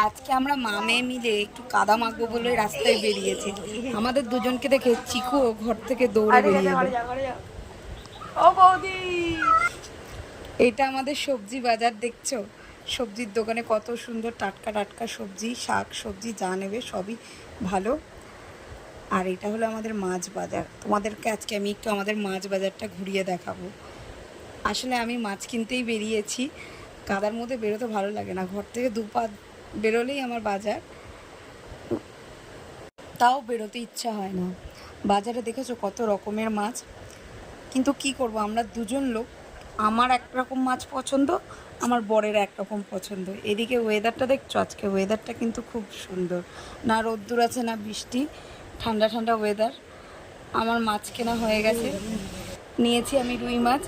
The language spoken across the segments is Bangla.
আজকে আমরা মা মেয়ে মিলে একটু কাদা মাখবো বলে রাস্তায় বেরিয়েছি। আমাদের দুজনকে দেখে চিকু ঘর থেকে দৌড়ে বেরিয়ে এলো। এটা আমাদের সবজি বাজার, দেখছো? সবজির দোকানে কত সুন্দর টাটকা টাটকা সবজি, শাক সবজি যা নেবে সবই ভালো। আর এটা হলো আমাদের মাছ বাজার। তোমাদেরকে আজকে আমি একটু আমাদের মাছ বাজারটা ঘুরিয়ে দেখাবো। আসলে আমি মাছ কিনতেই বেরিয়েছি, কাদার মধ্যে বেরোতে ভালো লাগে না। ঘর থেকে দুপা বেরোলেই আমার বাজার, তাও বেরোতে ইচ্ছা হয় না। বাজারে দেখেছো কত রকমের মাছ, কিন্তু কি করব, আমরা দুজন লোক। আমার একরকম মাছ পছন্দ, আমার বরের একরকম পছন্দ। এদিকে ওয়েদারটা দেখছো, আজকে ওয়েদারটা কিন্তু খুব সুন্দর, না রোদ্দুর আছে না বৃষ্টি, ঠান্ডা ঠান্ডা ওয়েদার। আমার মাছ কেনা হয়ে গেছে, নিয়েছি আমি রুই মাছ।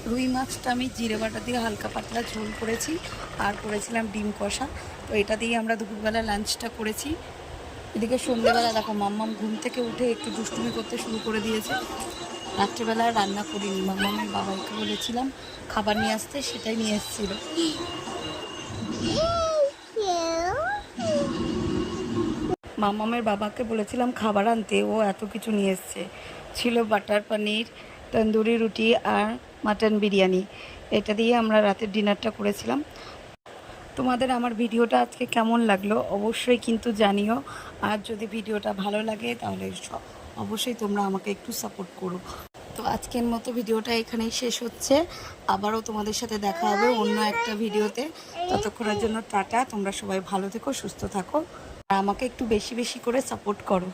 রুই মাছটা আমি জিরে বাটা দিয়ে হালকা পাতলা ঝোল করেছি, আর করেছিলাম ডিম কষা। তো এটা দিয়ে আমরা দুপুরবেলা লাঞ্চটা করেছি। এদিকে সন্ধ্যেবেলা দেখো মাম্মাম ঘুম থেকে উঠে একটু দুষ্টুমি করতে শুরু করে দিয়েছে। রাত্রেবেলা রান্না করিনি, মাম্মামের বাবাইকে বলেছিলাম খাবার নিয়ে আসতে, সেটাই নিয়ে এসেছিল। মাম্মামের বাবাকে বলেছিলাম খাবার আনতে, ও এত কিছু নিয়ে এসছে। ছিল বাটার পনির, তন্দুরি রুটি আর মাটন বিরিয়ানি। এটা দিয়ে আমরা রাতের ডিনারটা করেছিলাম। তোমাদের আমার ভিডিওটা আজকে কেমন লাগলো অবশ্যই কিন্তু জানিও। আর যদি ভিডিওটা ভালো লাগে তাহলে অবশ্যই তোমরা আমাকে একটু সাপোর্ট করো। তো আজকের মতো ভিডিওটা এখানেই শেষ হচ্ছে। আবারও তোমাদের সাথে দেখা হবে অন্য একটা ভিডিওতে। ততক্ষণের জন্য টাটা। তোমরা সবাই ভালো থেকো, সুস্থ থাকো, আর আমাকে একটু বেশি বেশি করে সাপোর্ট করো।